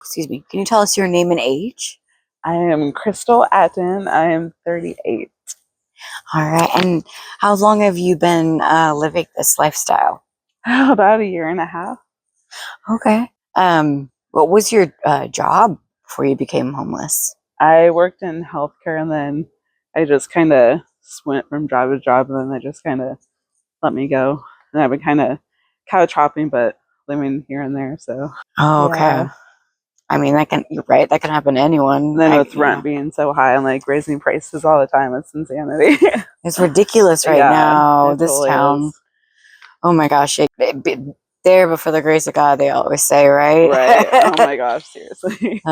Excuse me. Can you tell us your name and age? I am Crystal Atten. I am 38. All right. And how long have you been living this lifestyle? About a year and a half. Okay. What was your job before you became homeless? I worked in healthcare, and then I just kind of went from job to job, and then they just kind of let me go. And I've been kind of couch hopping, but living here and there. So, Oh, okay. yeah. I mean, you're right. That can happen to anyone. And then with rent being so high and like raising prices all the time, it's insanity. It's ridiculous right now. This totally town. is. Oh my gosh. There before the grace of God, they always say, right? Right. Oh my gosh, seriously.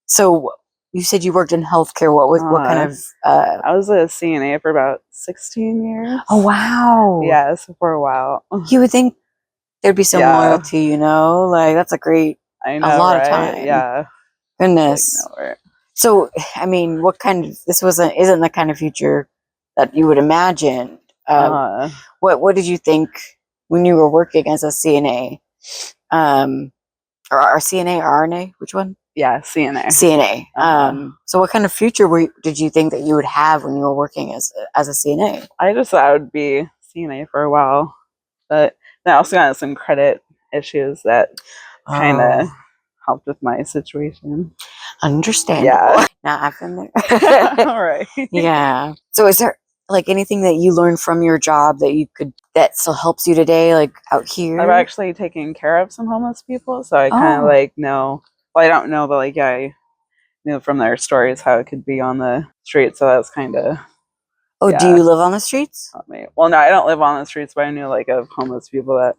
So you said you worked in healthcare. What kind of I was a CNA for about 16 years. Oh wow. Yeah, so for a while. You would think there'd be some loyalty, like that's a great I know, a lot of right? time. Yeah. Goodness. Like, so I mean, isn't the kind of future that you would imagine. What did you think when you were working as a CNA? Or CNA or RNA? Which one? Yeah, CNA. CNA. So what kind of future did you think that you would have when you were working as a CNA? I just thought I would be CNA for a while, but then I also got some credit issues that kind of helped with my situation. Understandable. Yeah. Now I've been there. All right. Yeah. So is there like anything that you learned from your job that still helps you today, like out here? I've actually taken care of some homeless people, so I kind of like know. Well, I don't know, but like I knew from their stories how it could be on the street. So that's kind of. Oh, do you live on the streets? Well, no, I don't live on the streets, but I knew like of homeless people that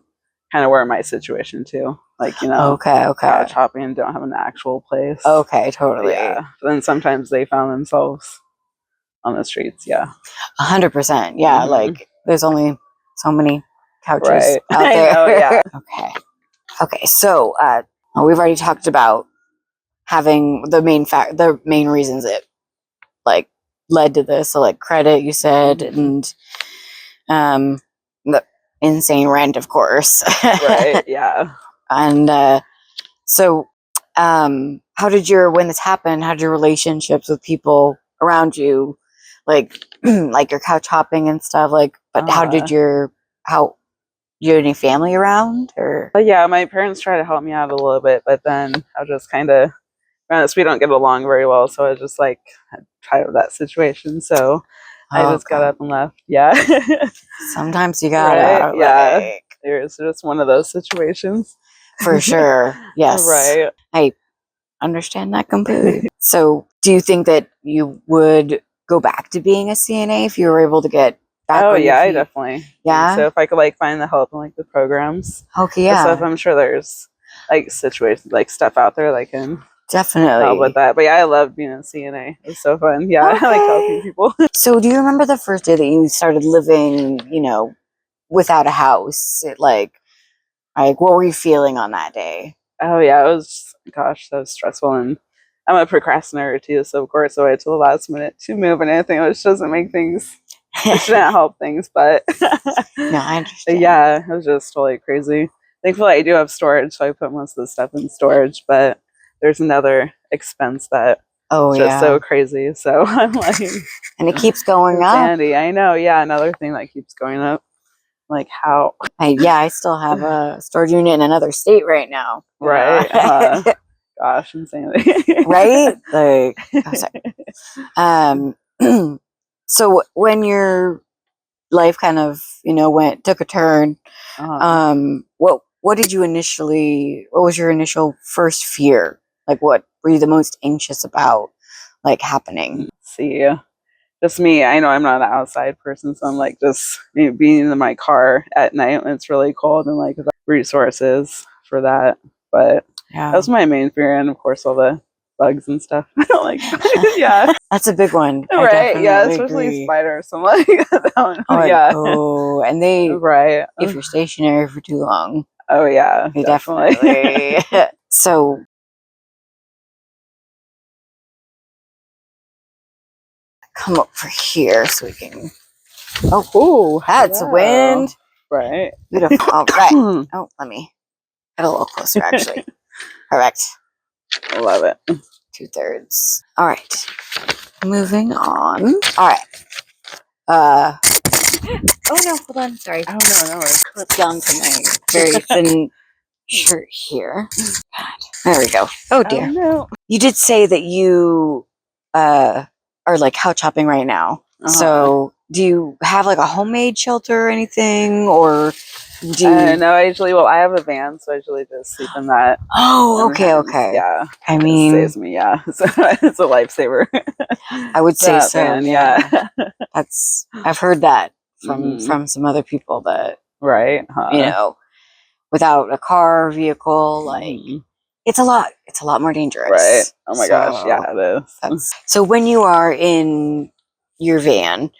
kind of were in my situation too. Like, couch hopping, don't have an actual place. Okay, totally. Yeah. But then sometimes they found themselves on the streets. Yeah. 100%. Yeah. Like there's only so many couches out there. I know, yeah. Okay. So we've already talked about having the main reasons it like led to this. So like credit, you said, and the insane rent, of course. Right. Yeah. And so when this happened, how did your relationships with people around you, like like your couch hopping and stuff, but how you had any family around, or? Yeah, my parents try to help me out a little bit, but then I'll just kind of, honest, we don't get along very well, so I just like tired of that situation, so I just got up and left. Yeah. Sometimes you gotta. Right? Yeah. It's just one of those situations. For sure. Yes. Right. I understand that completely. So do you think that you would go back to being a CNA if you were able to get back? Oh yeah, I definitely. Yeah. So if I could like find the help and like the programs. Okay, yeah. Stuff, I'm sure there's like situations, like stuff out there that can definitely help with that. But yeah, I love being a CNA. It's so fun. Yeah. Okay. I like helping people. So do you remember the first day that you started living, without a house? Like what were you feeling on that day? Oh yeah, it was, gosh, so stressful, and I'm a procrastinator too, so of course I wait till the last minute to move and anything, which doesn't make things, it shouldn't help things, but no, I understand. Yeah, it was just totally crazy. Thankfully I do have storage, so I put most of the stuff in storage, but there's another expense that just so crazy, so I'm like, and it keeps going up. Sandy, I know, yeah, another thing that keeps going up. Like how? I still have a storage unit in another state right now. Right. Gosh, insanity. Right? Like, sorry. So when your life kind of, took a turn, what was your initial first fear? Like what were you the most anxious about, like, happening? Let's see. Just me, I know I'm not an outside person, so I'm like just being in my car at night when it's really cold and like the resources for that. But that was my main fear, and of course all the bugs and stuff. I don't like spiders. Yeah. That's a big one. Right, yeah, especially spiders. So I'm like, and they if you're stationary for too long. Oh yeah, definitely. So come up for here so we can. Oh, that's wind. Right. Beautiful. All right. Oh, let me get a little closer, actually. Perfect. I love it. 2/3. All right. Moving on. All right. Oh no, hold on. Sorry. Oh no, no. Clipped onto my very thin shirt here. God. There we go. Oh dear. Oh no. You did say that you are like couch hopping right now. So do you have like a homemade shelter or anything, or do you? No, I usually, well, I have a van, so I usually just sleep in that. Oh, okay. Yeah. I It mean, saves me, yeah. So it's a lifesaver. I would say That so. van, Yeah. I've heard that from Mhm. some other people that Right. without a car or vehicle, like Mhm. it's a lot more dangerous. Right. Oh my gosh, yeah, it is. So when you are in your van,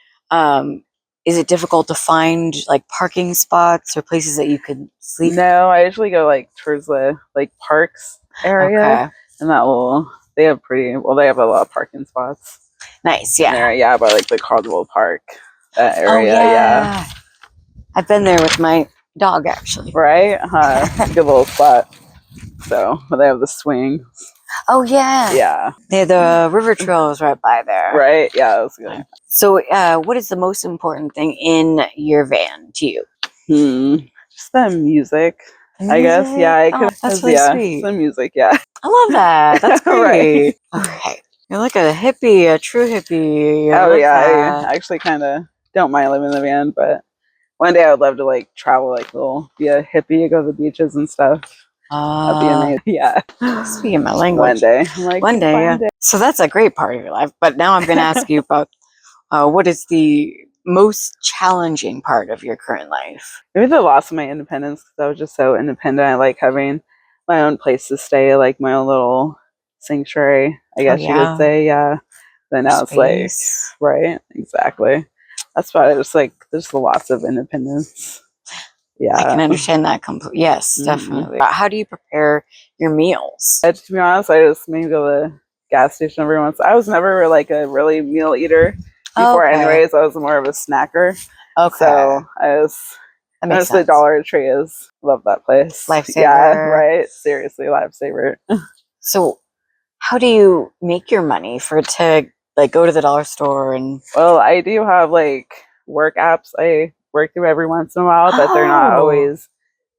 is it difficult to find like parking spots or places that you could sleep? No, I usually go like towards the like parks area, and they have they have a lot of parking spots. Nice, yeah. There, yeah, by like the Caldwell Park, that Oh area, yeah. I've been there with my dog actually. Right? It's a good little spot. So they have the swing. Oh yeah. Yeah. The river trail is right by there. Right? Yeah, that's good. So what is the most important thing in your van to you? Just the music. I guess. Yeah, I could. That's really sweet. The music. Yeah. I love that. That's great. Right. Okay. You're like a hippie, a true hippie. Oh yeah, I actually kind of don't mind living in the van, but one day I would love to like travel, like be a hippie, go to the beaches and stuff. That'd be amazing. Yeah. Speaking my language. One day. I'm like, one day, yeah. So that's a great part of your life. But now I'm going to ask you about what is the most challenging part of your current life? Maybe the loss of my independence, because I was just so independent. I like having my own place to stay, like my own little sanctuary, I guess you could say. Yeah. Then now it's like, right, exactly. That's why I just like, there's lots of independence. Yeah. I can understand that completely. Yes, definitely. How do you prepare your meals? To be honest, I just maybe go to the gas station every once. I was never like a really meal eater before. Anyways, I was more of a snacker. Okay. So the Dollar Tree love that place. Lifesaver. Yeah, right. Seriously, lifesaver. So how do you make your money to like go to the dollar store and? Well, I do have like work apps I work through every once in a while, but they're not always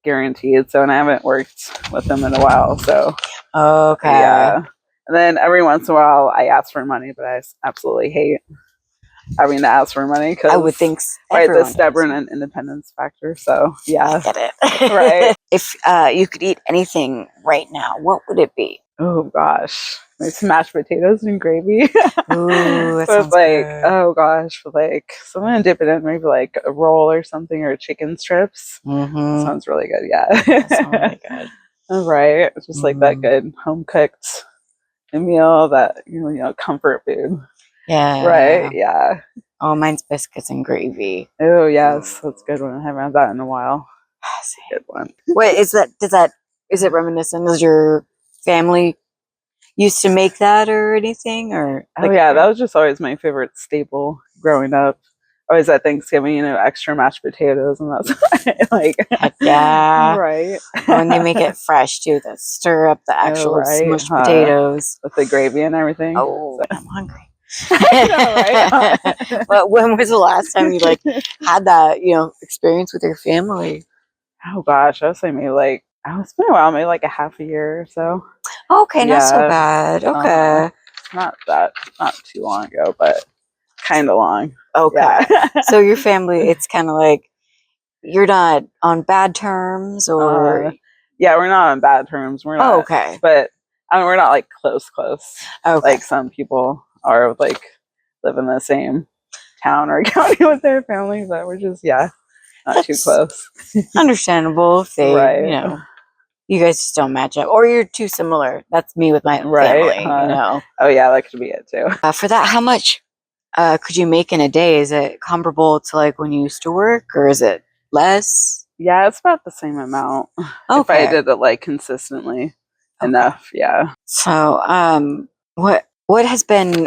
guaranteed. So, and I haven't worked with them in a while. So, yeah. And then every once in a while, I ask for money, but I absolutely hate having to ask for money because I would think the stubborn and independence factor. So, yeah, I get it. Right. If you could eat anything right now, what would it be? Oh gosh, maybe some mashed potatoes and gravy. Ooh, that sounds like good. Oh gosh, like someone dip it in maybe like a roll or something, or chicken strips. That sounds really good. Yeah, that sounds really good. All right, it's just like that good home cooked meal, that comfort food. Yeah. Right. Yeah. Oh, mine's biscuits and gravy. Oh yes, that's a good one. I haven't had that in a while. Good one. Wait, is it reminiscent? Does your family used to make that or anything? Or that was just always my favorite staple growing up. Always at Thanksgiving, extra mashed potatoes, and that's like, yeah, right. When they make it fresh too, that stir up the actual smushed potatoes with the gravy and everything. Oh, I'm hungry. But when was the last time you had that experience with your family? Oh gosh, I would say maybe it's been a while, maybe like a half a year or so. Okay, not so bad. Okay, not too long ago, but kind of long. Okay, yeah. So your family, it's kind of like you're not on bad terms, or yeah, we're not on bad terms. We're not. Okay, but we're not like close. Okay, like some people are, like live in the same town or county with their families. But we're just not too close. Understandable if they you guys just don't match up, or you're too similar. That's me with my family. Oh yeah, that could be it too. For that, how much could you make in a day? Is it comparable to like when you used to work, or is it less? Yeah, it's about the same amount. If I did it like consistently enough, yeah. So, what has been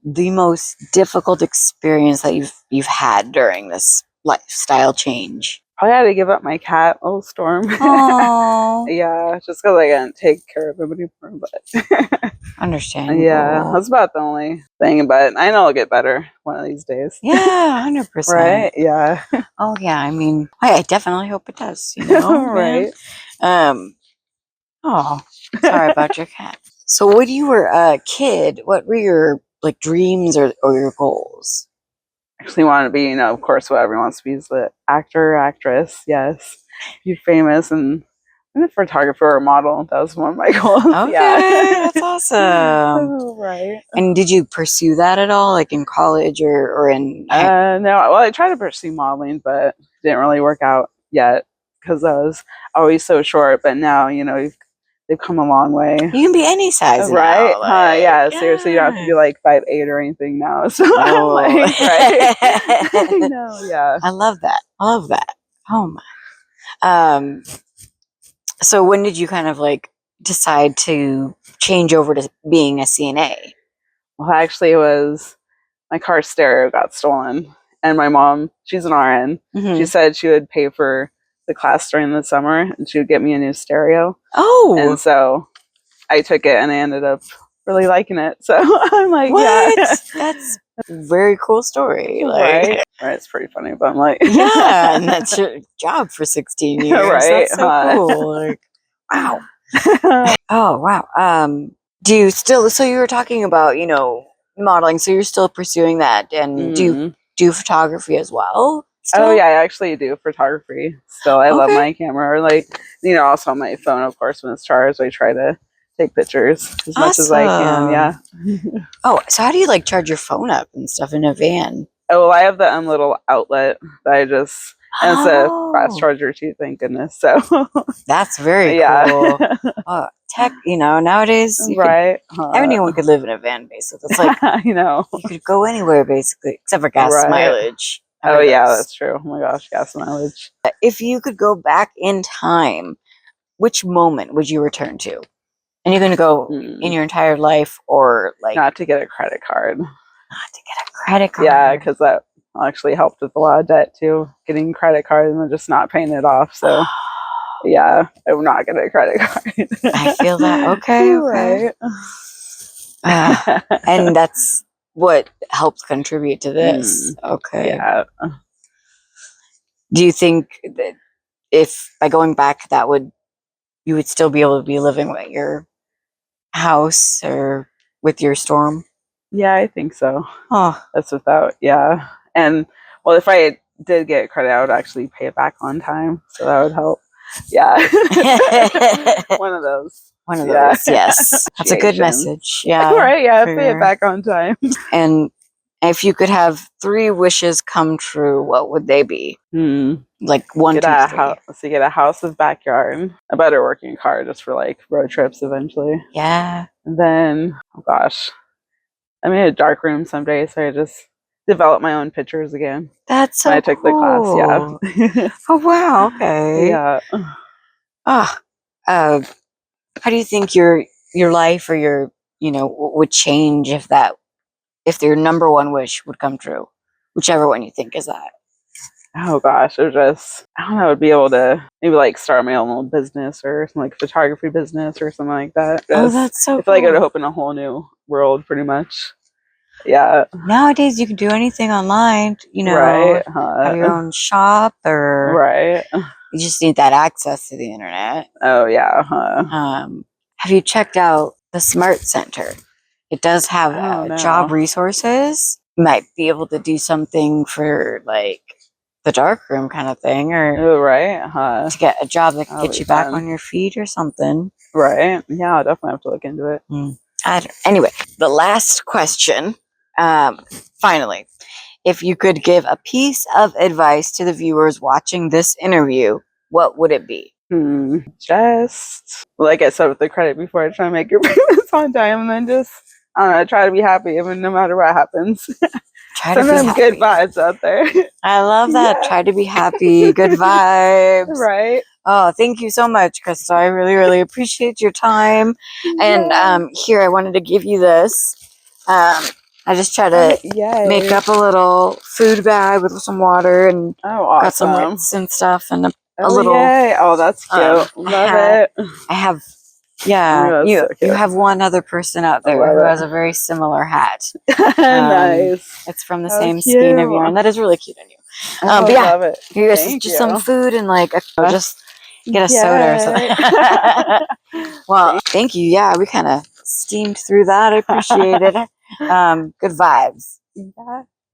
the most difficult experience that you've had during this lifestyle change? probably had to give up my cat, little Storm. Oh, Yeah, just because I couldn't take care of him anymore. But understandable. yeah, that's about the only thing. But I know I'll get better one of these days. Yeah, 100%. Right? Yeah. Oh yeah, I mean, I definitely hope it does. You know, Right. Man. Oh, sorry about your cat. So, when you were a kid, what were your like dreams or your goals? Actually, want to be, you know, of course, what everyone wants to be is the actor or actress. Yes, be famous and a photographer or model. That was one of my goals. Okay, Yeah. that's awesome. Right. And did you pursue that at all, like in college or in? No, well, I tried to pursue modeling, but didn't really work out yet because I was always so short. But now, you know, they've come a long way. You can be any size Right? now. Like, Yeah, seriously, you don't have to be like 5'8" or anything now. So No. I'm like, right? I know, yeah. I love that. I love that. Oh my. So when did you kind of like decide to change over to being a CNA? Well, actually, it was my car stereo got stolen, and my mom, she's an RN. She said she would pay for the class during the summer, and she would get me a new stereo. Oh, And so I took it, and I ended up really liking it. So I'm like, what? yeah, That's a very cool story. Like, right? Right, it's pretty funny, but I'm like, yeah, and that's your job for 16 years. Right, That's so cool. Like, wow. Oh, wow. Do you still, so you were talking about, you know, modeling, so you're still pursuing that, and do you do photography as well? Still? Oh yeah, I actually do photography. Still, I love Okay. my camera. Like, you know, also on my phone, of course, when it's charged, I try to take pictures as much as I can. Yeah. Oh, so how do you like charge your phone up and stuff in a van? Oh well, I have the little outlet that I just, and it's a fast Oh, charger too. Thank goodness. So that's very yeah, cool. Oh, tech, you know, nowadays you could, right. anyone could live in a van, basically. It's like you know, you could go anywhere, basically, except for gas right. mileage. Oh yeah, that's true. Oh my gosh, gas mileage. If you could go back in time, which moment would you return to? And you're going to go in your entire life, or like Not to get a credit card. not to get a credit card. Yeah, because that actually helped with a lot of debt too. Getting credit card and then just not paying it off. So yeah, I would not get a credit card. I feel that. Okay, okay. Right. And that's what helped contribute to this. Okay. Yeah. Do you think that if by going back, you would still be able to be living at your house or with your storm? Yeah, I think so. Oh, That's without, yeah. And well, if I did get credit, I would actually pay it back on time. So that would help. Yeah. One of those. One of those, yes. That's a good message. Yeah. Right, yeah, pay it back on time. And if you could have 3 wishes come true, what would they be? Like 1, 2, 3. So you get a house with backyard, a better working car just for like road trips eventually. Yeah. And then, oh gosh, I'm in a dark room someday, so I just develop my own pictures again. That's so I took the class, yeah. Oh wow, okay. Yeah. How do you think your life or your, you know, would change if your number 1 wish would come true? Whichever one you think is that. Oh gosh, I don't know, I'd be able to maybe like start my own little business or some like photography business or something like that. Oh, that's so I feel like it would open a whole new world pretty much. Yeah. Nowadays you can do anything online, you know, right. Have your own shop, or right. You just need that access to the internet. Oh yeah. Have you checked out the Smart Center? It does have job resources. You might be able to do something for like the darkroom kind of thing, or right. to get a job that can get you back on your feet or something. Right. Yeah, I'll definitely have to look into it. Anyway, the last question. Finally, if you could give a piece of advice to the viewers watching this interview, what would it be? Just like I said with the credit before, I try to make your payments on time, and then just I don't know, try to be happy even no matter what happens. Sometimes good vibes out there. I love that. Yeah. Try to be happy. Good vibes. Right. Oh, thank you so much, Crystal. I really, really appreciate your time. And here, I wanted to give you this. I just try to make up a little food bag with some water and got some Ritz and stuff and a little. Yay. Oh, that's cute. Love it. I have. Yeah, Oh, you have one other person out there who has a very similar hat. Nice. It's from the same skein of yarn. That is really cute on you. But yeah, love it. here's just some food and like just get a soda or something. Well, thank you. Yeah, we kind of steamed through that. I appreciate it. Good vibes. Yeah.